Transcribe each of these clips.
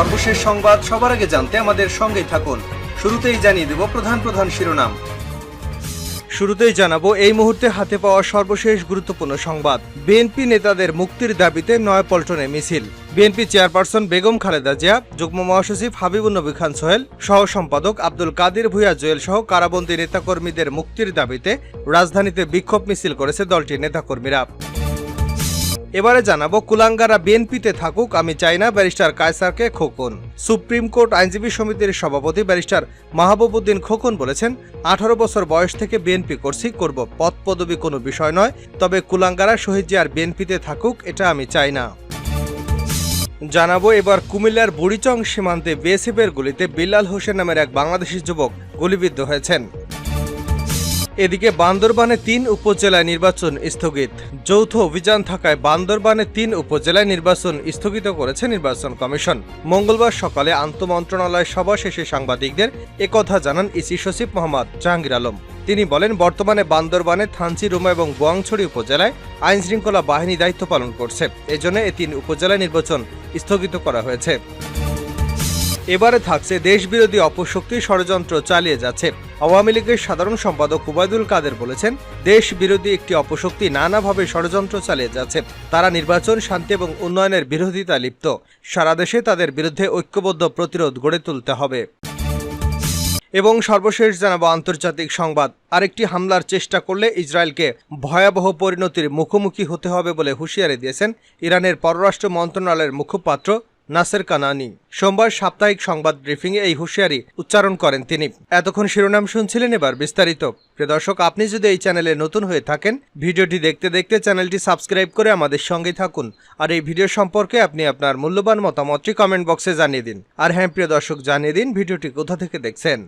সর্বশেষ সংবাদ সবার আগে জানতে আমাদের সঙ্গেই থাকুন। শুরুতেই জানিয়ে দেব প্রধান শিরোনাম। শুরুতেই জানাবো এই মুহূর্তে হাতে পাওয়া সর্বশেষ গুরুত্বপূর্ণ সংবাদ। বিএনপি নেতাদের মুক্তির দাবিতে নয়াপল্টনে মিছিল। বিএনপি চেয়ারপারসন বেগম খালেদা জিয়া, যুগ্ম মহাসচিব হাবিবুন নবী খান সোহেল, সহ সম্পাদক আব্দুল কাদির ভূঁইয়া জুয়েল সহ কারাবন্দী নেতাকর্মীদের মুক্তির দাবিতে রাজধানীতে বিক্ষোভ মিছিল করেছে দলটির নেতাকর্মীরা। এবারে জানাবো কুলাঙ্গারা বিএনপিতে থাকুক, আমি চাই না ব্যারিস্টার কায়সারকে খোকন। সুপ্রিম কোর্ট আইনজীবী সমিতির সভাপতি ব্যারিস্টার মাহবুবউদ্দিন খোকন বলেছেন, 18 বছর বয়স থেকে বিএনপি করব, পদ পদবি কোনো বিষয় নয়, তবে কুলাঙ্গারা শহীদ জিয়ার বিএনপিতে থাকুক এটা আমি চাই না। জানাবো এবার কুমিল্লার বুড়িচং সীমান্তে বিএসএফের গুলিতে বিল্লাল হোসেন নামের এক বাংলাদেশি যুবক গুলিবিদ্ধ হয়েছেন। এদিকে বান্দরবানে 3 উপজেলায় নির্বাচন স্থগিত। যৌথ অভিযান থাকায় বান্দরবানে 3 উপজেলায় নির্বাচন স্থগিত করেছে নির্বাচন কমিশন। মঙ্গলবার সকালে আন্তঃমন্ত্রণালয় সভা শেষে সাংবাদিকদের একথা জানান ইসি সচিব মোহাম্মদ জাহাঙ্গীর আলম। তিনি বলেন, বর্তমানে বান্দরবানে থানচি, রুমা এবং বোয়াংছড়ি উপজেলায় আইনশৃঙ্খলা বাহিনী দায়িত্ব পালন করছে। এজন্য এই 3 উপজেলায় নির্বাচন স্থগিত করা হয়েছে। এবারে থাকছে দেশবিরোধী অপশক্তি ষড়যন্ত্র চালিয়ে যাচ্ছে। আওয়ামী লীগের সাধারণ সম্পাদক ওবায়দুল কাদের বলেছেন, দেশ বিরোধী একটি অপশক্তি নানাভাবে ষড়যন্ত্র চালিয়ে যাচ্ছে। তারা নির্বাচন, শান্তি এবং উন্নয়নের বিরোধিতা লিপ্ত। সারা দেশে তাদের বিরুদ্ধে ঐক্যবদ্ধ প্রতিরোধ গড়ে তুলতে হবে। এবং সর্বশেষ জানাবো আন্তর্জাতিক সংবাদ। আরেকটি হামলার চেষ্টা করলে ইসরায়েলকে ভয়াবহ পরিণতির মুখোমুখি হতে হবে বলে হুঁশিয়ারি দিয়েছেন ইরানের পররাষ্ট্র মন্ত্রণালয়ের মুখপাত্র নাসের কানানি। সোমবার সাপ্তাহিক সংবাদ ব্রিফিংয়ে এই হুঁশিয়ারি উচ্চারণ করেন তিনি। এতক্ষণ শিরোনাম শুনছিলেন, এবার বিস্তারিত। প্রিয় দর্শক, আপনি যদি এই চ্যানেলে নতুন হয়ে থাকেন, ভিডিওটি দেখতে দেখতে চ্যানেলটি সাবস্ক্রাইব করে আমাদের সঙ্গেই থাকুন। আর এই ভিডিও সম্পর্কে আপনি আপনার মূল্যবান মতামতটি কমেন্ট বক্সে জানিয়ে দিন। আর হ্যাঁ প্রিয় দর্শক, জানিয়ে দিন ভিডিওটি কোথা থেকে দেখছেন।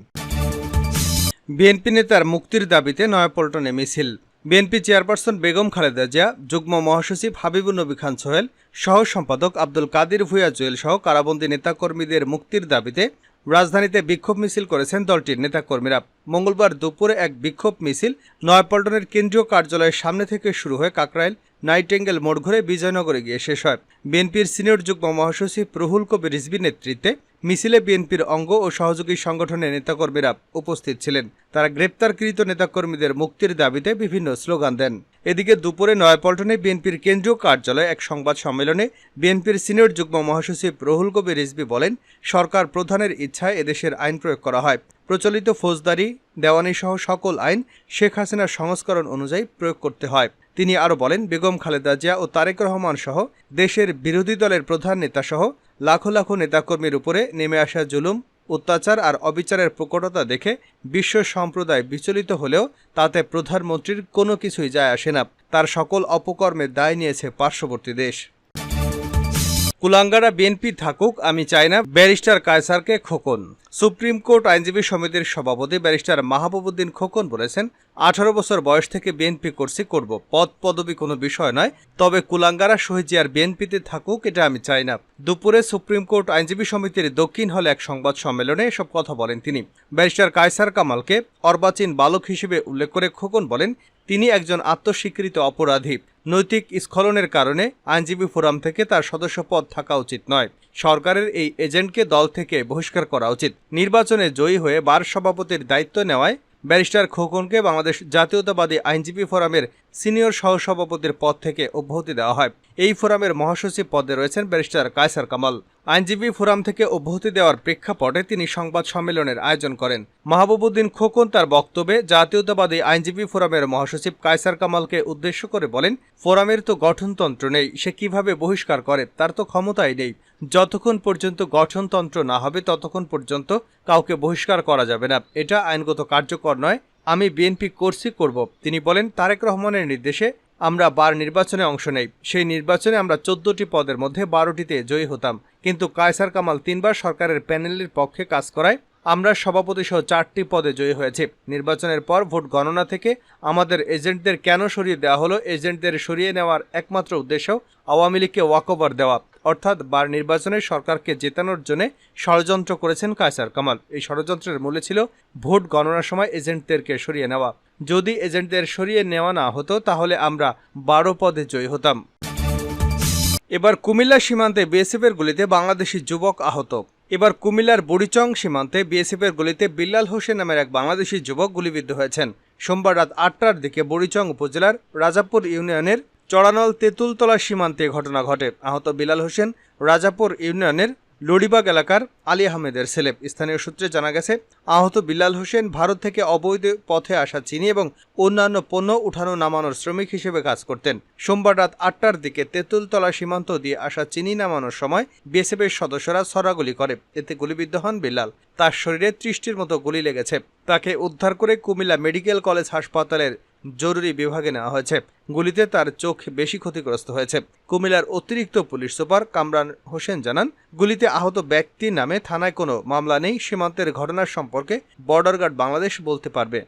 বিএনপি নেতার মুক্তির দাবিতে নয়াপল্টনে মিছিল। বিএনপি চেয়ারপারসন বেগম খালেদা জিয়া, যুগ্ম মহাসচিব হাবিবুন নবী খান সোহেল, সহ সম্পাদক আব্দুল কাদির ভূঁইয়া জুয়েল সহ কারাবন্দী নেতাকর্মীদের মুক্তির দাবিতে রাজধানীতে বিক্ষোভ মিছিল করেছেন দলটির নেতাকর্মীরা। মঙ্গলবার দুপুরে এক বিক্ষোভ মিছিল নয়াপল্টনের কেন্দ্রীয় কার্যালয়ের সামনে থেকে শুরু হয়ে কাকরাইল নাইটেঙ্গেল মোড় ঘুরে বিজয়নগরে গিয়ে শেষ হয়। বিএনপির সিনিয়র যুগ্ম মহাসচিব রুহুল কবির রিজভীর নেতৃত্বে মিছিলে বিএনপির অঙ্গ ও সহযোগী সংগঠনের নেতাকর্মীরা উপস্থিত ছিলেন। তারা গ্রেপ্তারকৃত নেতাকর্মীদের মুক্তির দাবিতে বিভিন্ন স্লোগান দেন। এদিকে দুপুরে নয়াপল্টনে বিএনপির কেন্দ্রীয় কার্যালয়ে এক সংবাদ সম্মেলনে বিএনপির সিনিয়র যুগ্ম মহাসচিব রুহুল কবির রিজভী বলেন, সরকার প্রধানের ইচ্ছায় এদেশের আইন প্রয়োগ করা হয়। প্রচলিত ফৌজদারি, দেওয়ানি সহ সকল আইন শেখ হাসিনার সংস্করণ অনুযায়ী প্রয়োগ করতে হয়। তিনি আরও বলেন, বেগম খালেদা জিয়া ও তারেক রহমান সহ দেশের বিরোধী দলের প্রধান নেতা সহ লাখো লাখো নেতাকর্মীর উপরে নেমে আসা জুলুম, অত্যাচার আর অবিচারের প্রকটতা দেখে বিশ্ব সম্প্রদায় বিচলিত হলেও তাতে প্রধানমন্ত্রীর কোনো কিছুই যায় আসে না। তার সকল অপকর্মের দায় নিয়েছে পার্শ্ববর্তী দেশ। কুলাঙ্গারা বিএনপি থাকুক, আমি চাই না ব্যারিস্টার কায়সারকে খোকন। সুপ্রিম কোর্ট আইনজীবী সমিতির সভাপতি ব্যারিস্টার মাহবুবউদ্দিন খোকন বলেছেন, 18 বছর বয়স থেকে বিএনপি করব, পদ পদবি কোনো বিষয় নয়, তবে কুলাঙ্গারা শহীদ জিয়ার বিএনপিতে থাকুক এটা আমি চাই না। দুপুরে সুপ্রিম কোর্ট আইনজীবী সমিতির দক্ষিণ হলে এক সংবাদ সম্মেলনে এসব কথা বলেন তিনি। ব্যারিস্টার কায়সার কামালকে অর্বাচীন বালক হিসেবে উল্লেখ করে খোকন বলেন, তিনি একজন আত্মস্বীকৃত অপরাধী। নৈতিক স্খলনের কারণে আইনজীবী ফোরাম থেকে তার সদস্য পদ থাকা উচিত নয়। সরকারের এই এজেন্টকে দল থেকে বহিষ্কার করা উচিত। নির্বাচনে জয়ী হয়ে বার সভাপতির দায়িত্ব নেওয়ায় ব্যারিস্টার খোকনকে বাংলাদেশ জাতীয়তাবাদী আইনজীবী ফোরামের সিনিয়র সহসভাপতির পদ থেকে অব্যাহতি দেওয়া হয়। এই ফোরামের মহাসচিব পদে রয়েছেন ব্যারিস্টার কায়সার কামাল। আইনজীবী ফোরাম থেকে অব্যাহতি দেওয়ার প্রেক্ষাপটে তিনি সংবাদ সম্মেলনের আয়োজন করেন। মাহবুবউদ্দিন খোকন তার বক্তব্যে জাতীয়তাবাদী আইনজীবী ফোরামের মহাসচিব কায়সার কামালকে উদ্দেশ্য করে বলেন, ফোরামের তো গঠনতন্ত্র নেই, সে কিভাবে বহিষ্কার করে, তার তো ক্ষমতাই নেই। যতক্ষণ পর্যন্ত গঠনতন্ত্র না হবে ততক্ষণ পর্যন্ত কাউকে বহিষ্কার করা যাবে না, এটা আইনগত কার্যকর নয়। আমি বিএনপি করব। তিনি বলেন, তারেক রহমানের নির্দেশে আমরা বার নির্বাচনে অংশ নেই। সেই নির্বাচনে আমরা 14টি পদের মধ্যে 12টিতে জয়ী হতাম, কিন্তু কায়সার কামাল 3 বার সরকারের প্যানেলের পক্ষে কাজ করায় আমরা সভাপতি সহ 4টি পদে জয়ী হয়েছে। নির্বাচনের পর ভোট গণনা থেকে আমাদের এজেন্টদের কেন সরিয়ে দেওয়া হলো, এজেন্টদের সরিয়ে নেওয়ার একমাত্র উদ্দেশ্য আওয়ামী লীগকে ওয়াকওভার দেওয়া, অর্থাৎ বার নির্বাচনে সরকারকে জেতানোর জন্য ষড়যন্ত্র করেছেন কায়সার কামাল। এই ষড়যন্ত্রের মূলে ছিল ভোট গণনার সময় এজেন্টদেরকে সরিয়ে নেওয়া। যদি এজেন্টদের সরিয়ে নেওয়া না হতো তাহলে আমরা 12 পদে জয়ী হতাম। এবার কুমিল্লা সীমান্তে বিএসএফের গুলিতে বাংলাদেশি যুবক আহত। এবার কুমিল্লার বুড়িচং সীমান্তে বিএসএফের গুলিতে বিল্লাল হোসেন নামের এক বাংলাদেশি যুবক গুলিবিদ্ধ হয়েছেন। সোমবার রাত 8টার দিকে বুড়িচং উপজেলার রাজাপুর ইউনিয়নের চড়ানল তেঁতুলতলা সীমান্তে ঘটনা ঘটে। আহত বিল্লাল হোসেন রাজাপুর ইউনিয়নের লড়িবাগ এলাকার আলী আহমেদের ছেলে। স্থানীয় সূত্রে জানা গেছে, আহত বিল্লাল হোসেন ভারত থেকে অবৈধ পথে আসা চিনি এবং অন্যান্য পণ্য উঠানো নামানোর শ্রমিক হিসেবে কাজ করতেন। সোমবার রাত 8টার দিকে তেঁতুলতলা সীমান্ত দিয়ে আসা চিনি নামানোর সময় বিএসএফের সদস্যরা ছড়াগুলি করে। এতে গুলিবিদ্ধ হন বিল্লাল। তার শরীরে 30টির মতো গুলি লেগেছে। তাকে উদ্ধার করে কুমিল্লা মেডিকেল কলেজ হাসপাতালের জরুরি বিভাগে নেওয়া হয়েছে। গুলিতে তার চোখ বেশি ক্ষতিগ্রস্ত হয়েছে। কুমিল্লার অতিরিক্ত পুলিশ সুপার কামরান হোসেন জানান, গুলিতে আহত ব্যক্তির নামে থানায় কোনো মামলা নেই। সীমান্তের ঘটনার সম্পর্কে বর্ডার গার্ড বাংলাদেশ বলতে পারবে।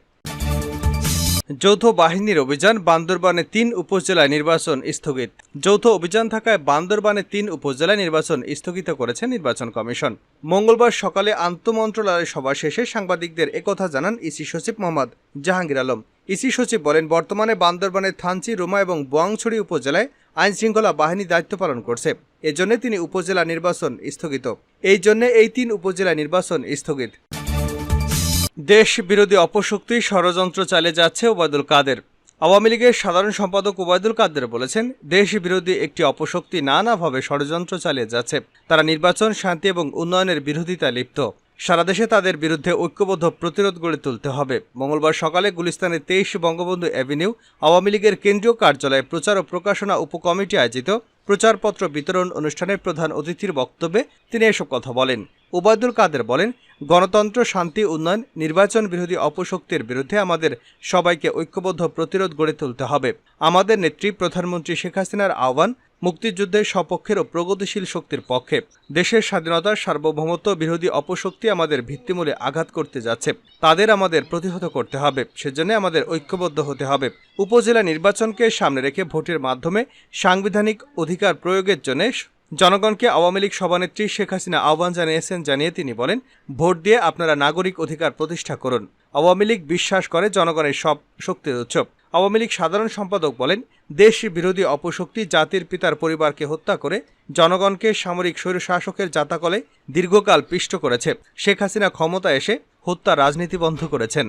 যৌথ বাহিনীর অভিযান, বান্দরবানে 3 উপজেলায় নির্বাচন স্থগিত। যৌথ অভিযান থাকায় বান্দরবানে 3 উপজেলায় নির্বাচন স্থগিত করেছে নির্বাচন কমিশন। মঙ্গলবার সকালে আন্তঃমন্ত্রণালয় সভা শেষে সাংবাদিকদের একথা জানান ইসি সচিব মোহাম্মদ জাহাঙ্গীর আলম। ইসি সচিব বলেন, বর্তমানে বান্দরবানের থানচি, রুমা এবং বোয়াংছড়ি উপজেলায় আইনশৃঙ্খলা বাহিনী দায়িত্ব পালন করছে। এজন্য তিনি উপজেলা নির্বাচন স্থগিত। এই জন্য এই 3 উপজেলা নির্বাচন স্থগিত। দেশ বিরোধী অপশক্তি ষড়যন্ত্র চালিয়ে যাচ্ছে ওবায়দুল কাদের। আওয়ামী লীগের সাধারণ সম্পাদক ওবায়দুল কাদের বলেছেন, দেশ বিরোধী একটি অপশক্তি নানাভাবে ষড়যন্ত্র চালিয়ে যাচ্ছে। তারা নির্বাচন, শান্তি এবং উন্নয়নের বিরোধিতায় লিপ্ত। সারা দেশে তাদের বিরুদ্ধে ঐক্যবদ্ধ প্রতিরোধ গড়ে তুলতে হবে। মঙ্গলবার সকালে গুলিস্তানের 23 বঙ্গবন্ধু অ্যাভিনিউ আওয়ামী লীগের কেন্দ্রীয় কার্যালয়ে প্রচার ও প্রকাশনা উপকমিটি আয়োজিত প্রচারপত্র বিতরণ অনুষ্ঠানের প্রধান অতিথির বক্তব্যে তিনি এসব কথা বলেন। ওবায়দুল কাদের বলেন, গণতন্ত্র, শান্তি, উন্নয়ন, নির্বাচন বিরোধী অপশক্তির বিরুদ্ধে আমাদের সবাইকে ঐক্যবদ্ধ প্রতিরোধ গড়ে তুলতে হবে। আমাদের নেত্রী প্রধানমন্ত্রী শেখ হাসিনার আহ্বান মুক্তিযুদ্ধের সপক্ষের ও প্রগতিশীল শক্তির পক্ষে। দেশের স্বাধীনতার সার্বভৌমত্ব বিরোধী অপশক্তি আমাদের ভিত্তিমূলে আঘাত করতে যাচ্ছে। তাদের আমাদের প্রতিহত করতে হবে। সেজন্য আমাদের ঐক্যবদ্ধ হতে হবে। উপজেলা নির্বাচনকে সামনে রেখে ভোটের মাধ্যমে সাংবিধানিক অধিকার প্রয়োগের জন্য জনগণকে আওয়ামী লীগ সভানেত্রী শেখ হাসিনা আহ্বান জানিয়ে তিনি বলেন, ভোট দিয়ে আপনারা নাগরিক অধিকার প্রতিষ্ঠা করুন। আওয়ামী লীগ বিশ্বাস করে জনগণের সব শক্তির উৎস। আওয়ামী লীগ সাধারণ সম্পাদক বলেন, দেশ বিরোধী অপশক্তি জাতির পিতার পরিবারকে হত্যা করে জনগণকে সামরিক স্বৈরশাসকের জাতাকলে দীর্ঘকাল পিষ্ট করেছে। শেখ হাসিনা ক্ষমতায় এসে হত্যা রাজনীতি বন্ধ করেছেন।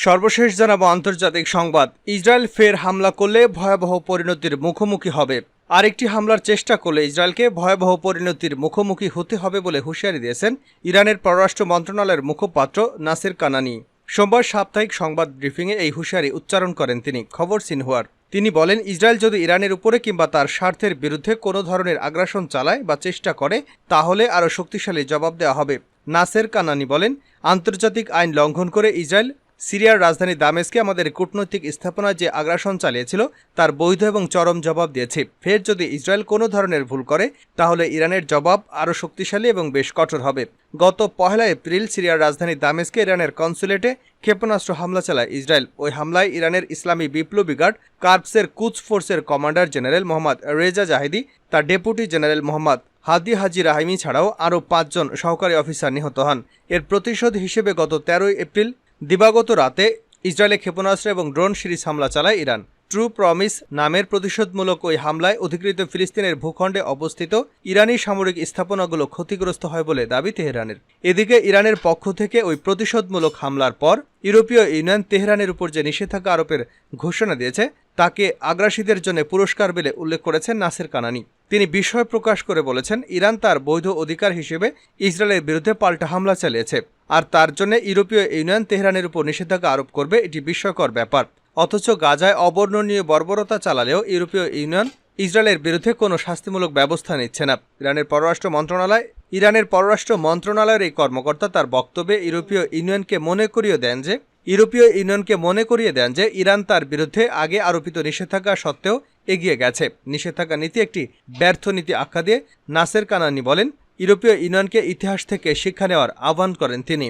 সর্বশেষ জানাবো আন্তর্জাতিক সংবাদ। ইসরায়েল ফের হামলা করলে ভয়াবহ পরিণতির মুখোমুখি হবে। আরেকটি হামলার চেষ্টা করলে ইসরায়েলকে ভয়াবহ পরিণতির মুখোমুখি হতে হবে বলে হুঁশিয়ারি দিয়েছেন ইরানের পররাষ্ট্র মন্ত্রণালয়ের মুখপাত্র নাসির কানানি। সোমবার সাপ্তাহিক সংবাদ ব্রিফিংয়ে এই হুঁশিয়ারি উচ্চারণ করেন তিনি। খবর সিনহুয়ার। তিনি বলেন, ইসরায়েল যদি ইরানের উপরে কিংবা তার স্বার্থের বিরুদ্ধে কোনো ধরনের আগ্রাসন চালায় বা চেষ্টা করে, তাহলে আরও শক্তিশালী জবাব দেওয়া হবে। নাসের কানানি বলেন, আন্তর্জাতিক আইন লঙ্ঘন করে ইসরায়েল সিরিয়ার রাজধানী দামেস্কে আমাদের কূটনৈতিক স্থাপনায় যে আগ্রাসন চালিয়েছিল তার বৈধ এবং চরম জবাব দিয়েছে। ফের যদি ইসরায়েল কোনো ধরনের ভুল করে, তাহলে ইরানের জবাব আরও শক্তিশালী এবং বেশ কঠোর হবে। গত 1 এপ্রিল সিরিয়ার রাজধানী দামেস্কে ইরানের কনসুলেটে ক্ষেপণাস্ত্র হামলা চালায় ইসরায়েল। ওই হামলায় ইরানের ইসলামী বিপ্লবী গার্ড কার্পসের কুদস ফোর্সের কমান্ডার জেনারেল মোহাম্মদ রেজা জাহিদি, তার ডেপুটি জেনারেল মোহাম্মদ হাদি হাজি রাহিমি ছাড়াও আরও 5 জন সহকারী অফিসার নিহত হন। এর প্রতিশোধ হিসেবে গত 13 এপ্রিল দিবাগত রাতে ইসরায়েলে ক্ষেপণাস্ত্র এবং ড্রোন সিরিজ হামলা চালায় ইরান। ট্রু প্রমিস নামের প্রতিশোধমূলক ওই হামলায় অধিকৃত ফিলিস্তিনের ভূখণ্ডে অবস্থিত ইরানি সামরিক স্থাপনাগুলো ক্ষতিগ্রস্ত হয় বলে দাবি তেহরানের। এদিকে ইরানের পক্ষ থেকে ওই প্রতিশোধমূলক হামলার পর ইউরোপীয় ইউনিয়ন তেহরানের উপর যে নিষেধাজ্ঞা আরোপের ঘোষণা দিয়েছে তাকে আগ্রাসীদের জন্য পুরস্কার বলে উল্লেখ করেছেন নাসির কানানি। তিনি বিস্ময় প্রকাশ করে বলেছেন, ইরান তার বৈধ অধিকার হিসেবে ইসরায়েলের বিরুদ্ধে পাল্টা হামলা চালিয়েছে, আর তার জন্য ইউরোপীয় ইউনিয়ন তেহরানের উপর নিষেধাজ্ঞা আরোপ করবে, এটি বিস্ময়কর ব্যাপার। অথচ গাজায় অবর্ণনীয় বর্বরতা চালালেও ইউরোপীয় ইউনিয়ন ইসরায়েলের বিরুদ্ধে কোনো শাস্তিমূলক ব্যবস্থা নিচ্ছে না। ইরানের পররাষ্ট্র মন্ত্রণালয়ের এই কর্মকর্তা তার বক্তব্যে ইউরোপীয় ইউনিয়নকে মনে করিয়ে দেন যে ইরান তার বিরুদ্ধে আগে আরোপিত নিষেধাজ্ঞা সত্ত্বেও এগিয়ে গেছে। নিষেধাজ্ঞা নীতি একটি ব্যর্থ নীতি আখ্যা দিয়ে নাসের কানানি বলেন, ইউরোপীয় ইউনিয়নকে ইতিহাস থেকে শিক্ষা নেওয়ার আহ্বান করেন তিনি।